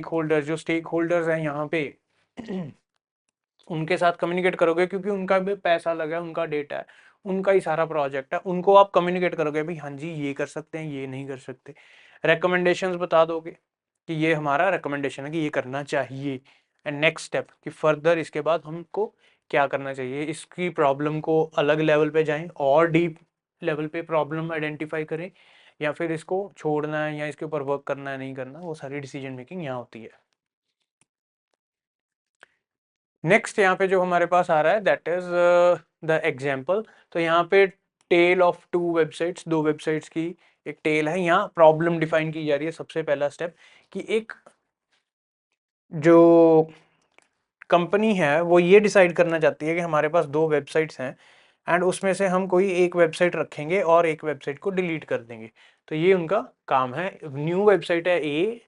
Holders, जो stake holders हैं यहाँ पे उनके साथ कम्युनिकेट करोगे, क्योंकि उनका भी पैसा लगा है, उनका डेटा है, उनका ही सारा प्रोजेक्ट है, उनको आप कम्युनिकेट करोगे भाई हाँ जी ये कर सकते हैं, ये नहीं कर सकते। रिकमेंडेशंस बता दोगे कि ये हमारा रिकमेंडेशन है कि ये करना चाहिए, एंड नेक्स्ट स्टेप कि फर्दर इसके बाद हमको क्या करना चाहिए, इसकी प्रॉब्लम को अलग लेवल पे जाएं और डीप लेवल पे प्रॉब्लम आइडेंटिफाई करें, या फिर इसको छोड़ना है या इसके ऊपर वर्क करना है नहीं करना, वो सारी डिसीजन मेकिंग यहाँ होती है। नेक्स्ट यहाँ पे जो हमारे पास आ रहा है दैट इज द एग्जाम्पल। तो यहाँ पे टेल ऑफ टू वेबसाइट्स, दो वेबसाइट्स की एक टेल है, यहाँ प्रॉब्लम डिफाइन की जा रही है। सबसे पहला स्टेप कि एक जो कंपनी है वो ये डिसाइड करना चाहती है कि हमारे पास दो वेबसाइट्स हैं एंड उसमें से हम कोई एक वेबसाइट रखेंगे और एक वेबसाइट को डिलीट कर देंगे। तो ये उनका काम है। न्यू वेबसाइट है ए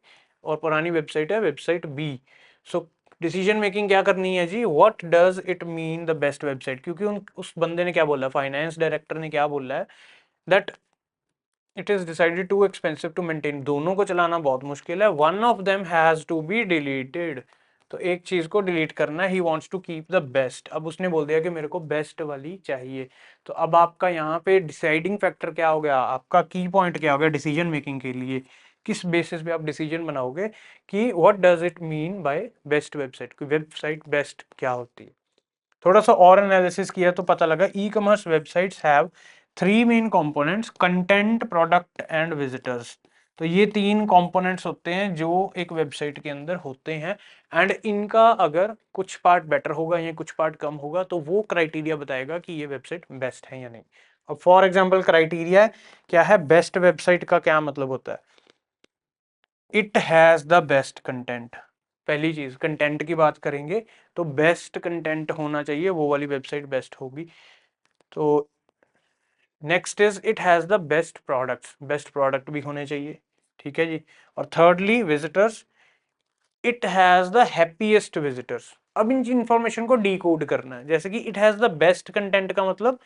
और पुरानी वेबसाइट है website B. So decision making क्या करनी है जी, what does it mean the best website, क्योंकि उस बंदे ने क्या बोला, फाइनेंस डायरेक्टर ने क्या बोला है that it is decided too expensive to maintain, दोनों को चलाना बहुत मुश्किल है, one of them has to be deleted. तो एक चीज को डिलीट करना है, he wants to keep the best. अब उसने बोल दिया कि मेरे को बेस्ट वाली चाहिए। तो अब आपका यहाँ पे डिसाइडिंग फैक्टर क्या हो गया, आपका की पॉइंट क्या हो गया डिसीजन मेकिंग के लिए, किस बेसिस पे आप डिसीजन बनाओगे कि what does it mean by best website, कि वेबसाइट बेस्ट क्या होती है। थोड़ा सा और एनालिसिस किया तो पता लगा e commerce websites have three main components, content, product and visitors. तो ये तीन कंपोनेंट्स होते हैं जो एक वेबसाइट के अंदर होते हैं, एंड इनका अगर कुछ पार्ट बेटर होगा या कुछ पार्ट कम होगा तो वो क्राइटेरिया बताएगा कि ये वेबसाइट बेस्ट है या नहीं। अब फॉर एग्जांपल क्राइटेरिया क्या है, बेस्ट वेबसाइट का क्या मतलब होता है, it has the best content. पहली चीज कंटेंट की बात करेंगे तो बेस्ट कंटेंट होना चाहिए, वो वाली वेबसाइट बेस्ट होगी। तो next is it has the best products, best product भी होने चाहिए, ठीक है जी। और thirdly visitors, it has the happiest visitors. अब इन इंफॉर्मेशन को डिकोड करना है, जैसे कि it has the best content का मतलब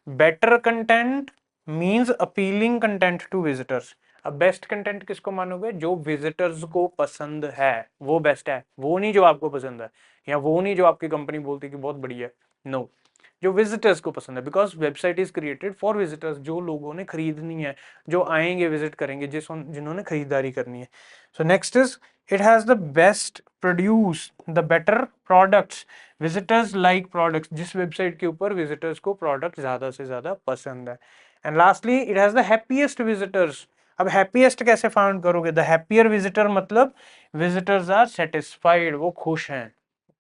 better content means appealing content to visitors. अब बेस्ट कंटेंट किसको मानोगे, जो विजिटर्स को पसंद है वो बेस्ट है, वो नहीं जो आपको पसंद है, या वो नहीं जो आपकी कंपनी बोलती कि बहुत बढ़िया है, नो, जो विजिटर्स को पसंद है, because website is created for visitors, जो लोगों ने खरीदनी है, जो आएंगे विजिट करेंगे, जिन्होंने खरीदारी करनी है। So next is it has the best produce the better products, visitors like products, जिस वेबसाइट के ऊपर विजिटर्स को प्रोडक्ट ज्यादा से ज्यादा पसंद है। And lastly it has the happiest visitors. अब हैप्पीएस्ट कैसे फाउंड करोगे, द हैप्पियर विजिटर मतलब विजिटर्स आर सेटिस्फाइड, वो खुश हैं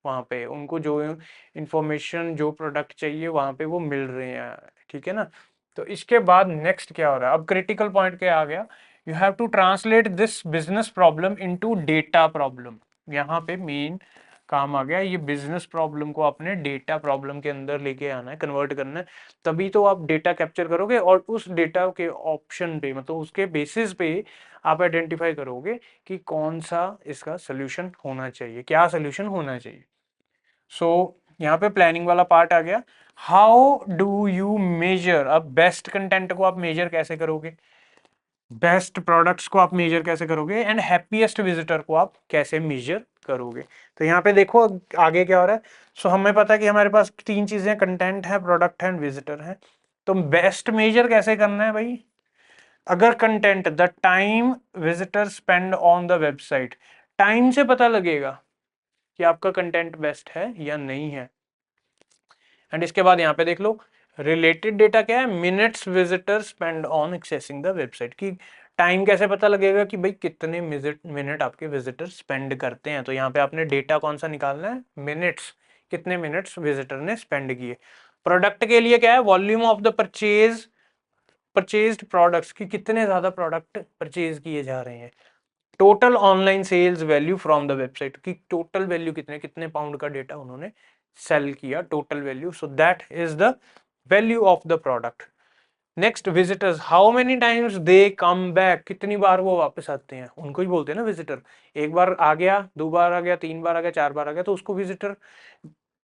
वहां पे, उनको जो इंफॉर्मेशन जो प्रोडक्ट चाहिए वहां पे वो मिल रहे हैं, ठीक है ना। तो इसके बाद नेक्स्ट क्या हो रहा है, अब क्रिटिकल पॉइंट क्या आ गया, you have to translate this business problem into data problem. यहाँ पे मेन काम आ गया, ये बिजनेस प्रॉब्लम को आपने डेटा प्रॉब्लम के अंदर लेके आना है, कन्वर्ट करना है, तभी तो आप डेटा कैप्चर करोगे और उस डेटा के ऑप्शन पे मतलब उसके बेसिस पे आप आइडेंटिफाई करोगे कि कौन सा इसका सोल्यूशन होना चाहिए, क्या सोल्यूशन होना चाहिए। सो यहाँ पे प्लानिंग वाला पार्ट आ गया। हाउ डू यू मेजर, अब बेस्ट कंटेंट को आप मेजर कैसे करोगे, बेस्ट प्रोडक्ट्स को आप मेजर कैसे करोगे, एंड हैप्पीएस्ट विजिटर को आप कैसे मेजर करोगे। तो यहाँ पे देखो आगे क्या हो रहा है। सो हमें पता है कि हमारे पास तीन चीजें, कंटेंट है, प्रोडक्ट है एंड विजिटर है। तो बेस्ट मेजर कैसे करना है भाई, अगर content the time visitor spend on the website, time से पता लगेगा कि आपका कंटेंट बेस्ट है या नहीं है। एंड इसके बाद यहाँ पे देख लो रिलेटेड डेटा क्या है, minutes visitor spend on accessing the website, की टाइम कैसे पता लगेगा कि भाई कितने मिनट आपके विजिटर स्पेंड करते हैं। तो यहाँ पे आपने डेटा कौन सा निकालना है, मिनट्स, कितने मिनट्स विजिटर ने स्पेंड किए। प्रोडक्ट के लिए क्या है, volume of the purchased products, की कितने ज्यादा प्रोडक्ट परचेज किए जा रहे हैं। Total online sales value from the website, की टोटल वैल्यू कितने कितने पाउंड का डेटा उन्होंने सेल किया, total value, so that is the value of the product. Next visitors, how many times they come back, कितनी बार वो वापस आते हैं, उनको ही बोलते हैं ना विजिटर। एक बार आ गया, दो बार आ गया, तीन बार आ गया, चार बार आ गया, तो उसको विजिटर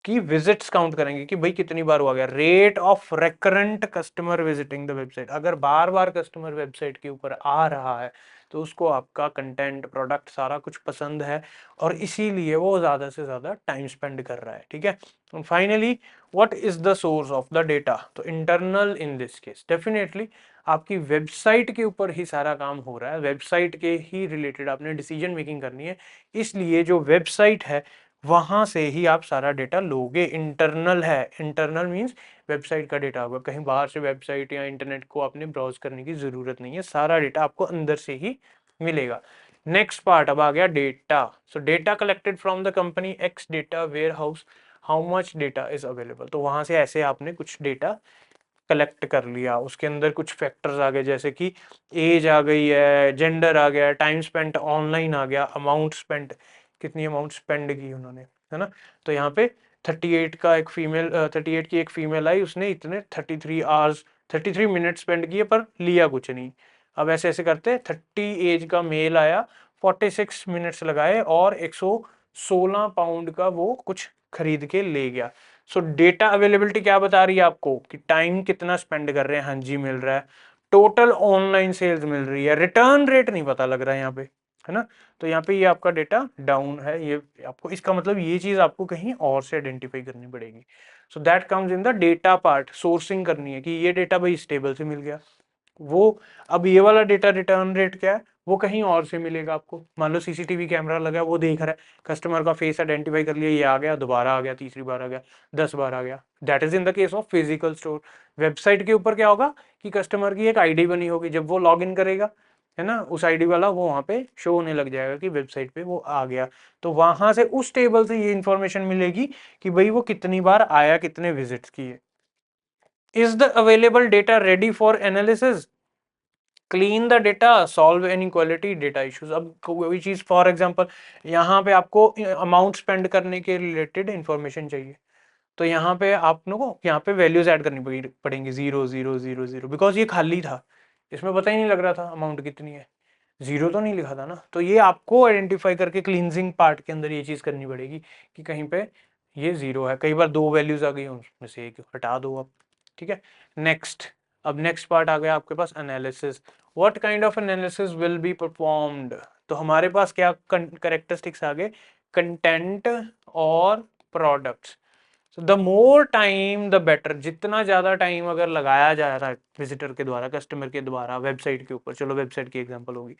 की विजिट्स काउंट करेंगे कि भाई कितनी बार हुआ गया। Rate of recurrent customer visiting the website, अगर बार बार कस्टमर वेबसाइट के ऊपर आ रहा है तो उसको आपका कंटेंट, प्रोडक्ट सारा कुछ पसंद है और इसीलिए वो ज़्यादा से ज़्यादा टाइम स्पेंड कर रहा है, ठीक है। Finally what is the source of the data? तो internal in this case definitely आपकी वेबसाइट के ऊपर ही सारा काम हो रहा है, वेबसाइट के ही रिलेटेड आपने डिसीजन मेकिंग करनी है, इसलिए जो वेबसाइट है वहां से ही आप सारा डेटा लोगे। इंटरनल है, इंटरनल मींस वेबसाइट का डेटा होगा, कहीं बाहर से वेबसाइट या इंटरनेट को आपने ब्राउज करने की जरूरत नहीं है, सारा डेटा आपको अंदर से ही मिलेगा। नेक्स्ट पार्ट अब आ गया data. So data collected from the company X data warehouse, how much data is available. तो वहां से ऐसे आपने कुछ डेटा कलेक्ट कर लिया, उसके अंदर कुछ फैक्टर्स आ गए जैसे कि एज आ गई है, जेंडर आ गया, टाइम स्पेंट ऑनलाइन आ गया, अमाउंट स्पेंट, कितनी अमाउंट स्पेंड की उन्होंने, है ना। तो यहाँ पे 38 का एक फीमेल 38 की एक फीमेल आई, उसने इतने 33 आवर्स 33 मिनट स्पेंड किए पर लिया कुछ नहीं। अब ऐसे ऐसे करते 30 एज का मेल आया, 46 मिनट्स लगाए और 116 पाउंड का वो कुछ खरीद के ले गया। सो डेटा अवेलेबिलिटी क्या बता रही है आपको कि टाइम कितना स्पेंड कर रहे हैं, हाँ जी मिल रहा है, टोटल ऑनलाइन सेल्स मिल रही है, रिटर्न रेट नहीं पता लग रहा है यहाँ पे, है ना। तो यहाँ पे ये आपका डेटा डाउन है, ये आपको इसका मतलब ये चीज आपको कहीं और से आइडेंटिफाई करनी पड़ेगी। So that comes in the data part, sourcing करनी है कि ये डेटा भाई इस टेबल से मिल गया, वो अब ये वाला डेटा रिटर्न रेट क्या है वो कहीं और से मिलेगा आपको। मान लो सीसीटीवी कैमरा लगा है, वो देख रहा है, कस्टमर का फेस आइडेंटिफाई कर लिया, ये आ गया, दोबारा आ गया, तीसरी बार आ गया, 10 बार आ गया, that is in the case of physical store. Website के ऊपर क्या होगा कि कस्टमर की एक आईडी बनी होगी, जब वो लॉग इन करेगा, है ना, उस आईडी वाला वो वहां पे शो होने लग जाएगा कि वेबसाइट पे वो आ गया। तो वहां से उस टेबल से ये इंफॉर्मेशन मिलेगी कि भाई वो कितनी बार आया, कितने विजिट्स किए। Is the available data ready for analysis, clean the data, solve any quality data issues. अब कोई चीज फॉर एग्जांपल यहाँ पे आपको अमाउंट स्पेंड करने के रिलेटेड इंफॉर्मेशन चाहिए, तो यहाँ पे आप लोगों को यहाँ पे वैल्यूज ऐड करनी पड़ेंगी, 0 0 0 0, बिकॉज ये खाली था, इसमें पता ही नहीं लग रहा था अमाउंट कितनी है, जीरो तो नहीं लिखा था ना। तो ये आपको आइडेंटिफाई करके क्लींजिंग पार्ट के अंदर ये चीज करनी पड़ेगी कि कहीं पे ये जीरो है, कई बार दो वैल्यूज आ गई उसमें से एक हटा दो आप, ठीक है। नेक्स्ट, अब नेक्स्ट पार्ट आ गया आपके पास analysis. What kind of analysis will be performed. तो हमारे पास क्या करेक्टरिस्टिक्स आ गए, कंटेंट और products. The more time the better, जितना ज्यादा टाइम अगर लगाया जा रहा है विजिटर के द्वारा, कस्टमर के द्वारा वेबसाइट के ऊपर, चलो वेबसाइट की एग्जांपल होगी,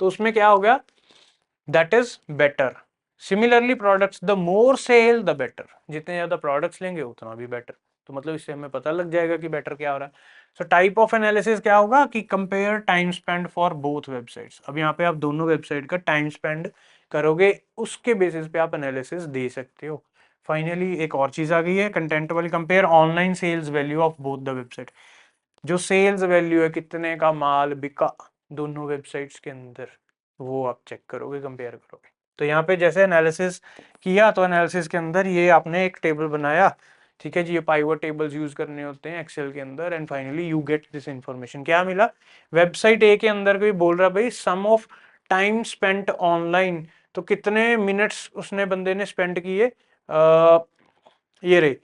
तो उसमें क्या हो गया, that is better. Similarly products, the more sale the better, जितने ज्यादा प्रोडक्ट्स लेंगे उतना भी बेटर। तो मतलब इससे हमें पता लग जाएगा कि बेटर क्या हो रहा है। सो टाइप ऑफ एनालिसिस क्या होगा कि compare time spend for both websites. अब यहाँ पे आप दोनों वेबसाइट का टाइम स्पेंड करोगे, उसके बेसिस पे आप एनालिसिस दे सकते हो। फाइनली एक और चीज आ गई है कंटेंट वाली, compare online sales value of both the website. जो सेल्स वैल्यू है, कितने का माल बिका दोनों वेबसाइट्स के अंदर, वो आप चेक करोगे, कंपेयर करोगे। तो यहाँ पे जैसे एनालिसिस किया, तो एनालिसिस के अंदर ये आपने एक टेबल बनाया, ठीक है जी, ये पाइवट टेबल्स यूज करने होते हैं एक्सेल के अंदर, and finally you get this information. क्या मिला, वेबसाइट ए के अंदर कोई बोल रहा भाई सम ऑफ टाइम स्पेंट ऑनलाइन, तो कितने मिनट्स उसने बंदे ने स्पेंड किए, ये रही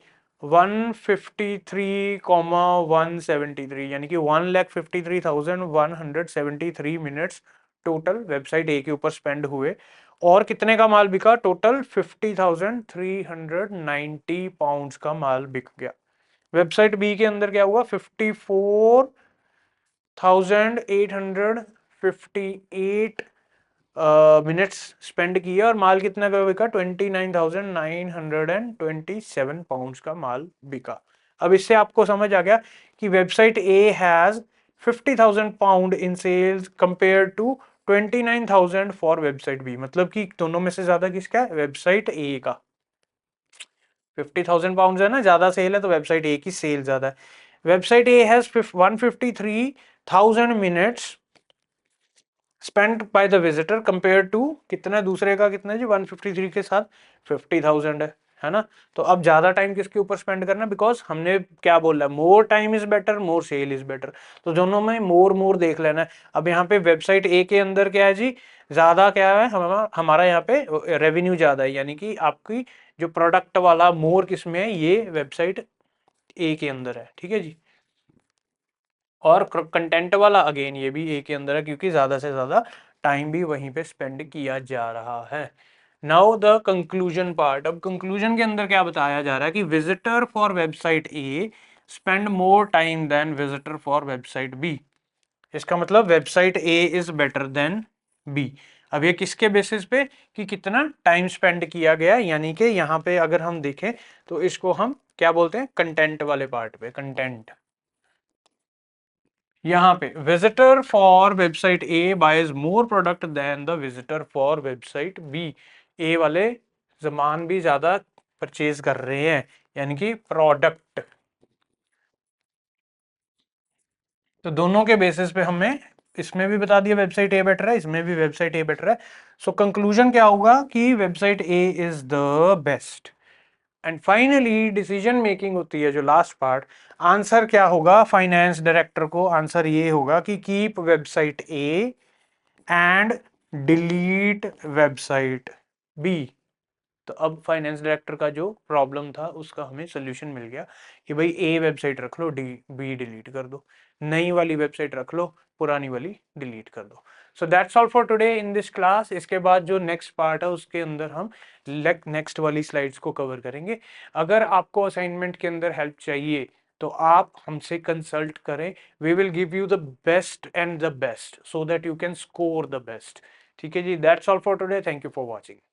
153,173, यानी कि 1,53,173 मिनट्स टोटल वेबसाइट ए के ऊपर स्पेंड हुए, और कितने का माल बिका, टोटल 50,390 पाउंड्स का माल बिक गया। वेबसाइट बी के अंदर क्या हुआ, 54,858 मिनट्स स्पेंड किया और माल कितना का बिका, 29,927 पाउंड्स का माल बिका। अब इससे आपको समझ आ गया कि website A has 50,000 pound in sales compare to 29,000 for website B. मतलब कि दोनों में से ज्यादा किसका है, वेबसाइट ए का। 50,000 पाउंड है ना, ज्यादा सेल है, तो वेबसाइट ए की सेल ज्यादा है। Website A has 153,000 minutes spend by the visitor compare to कितना, दूसरे का कितना जी, 153 के साथ 50,000 है ना। तो अब ज्यादा टाइम किसके ऊपर स्पेंड करना, बिकॉज हमने क्या बोला है, more time is better, more sale is better, तो दोनों में मोर मोर देख लेना है। अब यहाँ पे वेबसाइट ए के अंदर क्या है जी, ज्यादा क्या है, हमारा यहाँ पे रेवेन्यू ज्यादा है, यानी कि आपकी जो प्रोडक्ट वाला मोर किस में है, ये वेबसाइट ए के अंदर है, ठीक है जी। और कंटेंट वाला अगेन ये भी ए के अंदर है क्योंकि ज्यादा से ज्यादा टाइम भी वहीं पे स्पेंड किया जा रहा है। Now the conclusion part. अब कंक्लूजन के अंदर क्या बताया जा रहा है कि visitor for website A spend more time than visitor for website B. इसका मतलब website A is better than B. अब ये किसके बेसिस पे कि कितना टाइम स्पेंड किया गया, यानी कि यहाँ पे अगर हम देखें तो इसको हम क्या बोलते हैं, कंटेंट वाले पार्ट पे, कंटेंट। यहाँ पे visitor for website A buys more product than the visitor for website B. A वाले सामान भी ज्यादा परचेज कर रहे हैं, यानी कि प्रोडक्ट। तो दोनों के बेसिस पे हमें इसमें भी बता दिया वेबसाइट ए बेटर है, इसमें भी वेबसाइट ए बेटर है। सो कंक्लूजन क्या होगा कि website A is the best. And finally decision making होती है जो लास्ट पार्ट। आंसर क्या होगा फाइनेंस डायरेक्टर को? आंसर ये होगा कि keep website A and delete website B. तो अब फाइनेंस डायरेक्टर का जो प्रॉब्लम था उसका हमें सोल्यूशन मिल गया कि भाई ए वेबसाइट रख लो, डी बी डिलीट कर दो, नई वाली वेबसाइट रख लो, पुरानी वाली डिलीट कर दो। So that's all for today in this class. इसके बाद जो नेक्स्ट पार्ट है उसके अंदर हम नेक्स्ट वाली स्लाइड्स को कवर करेंगे। अगर आपको असाइनमेंट के अंदर हेल्प चाहिए तो आप हमसे कंसल्ट करें। We will give you the best and the best so that you can score the best. ठीक है जी, that's all for today. Thank you for watching.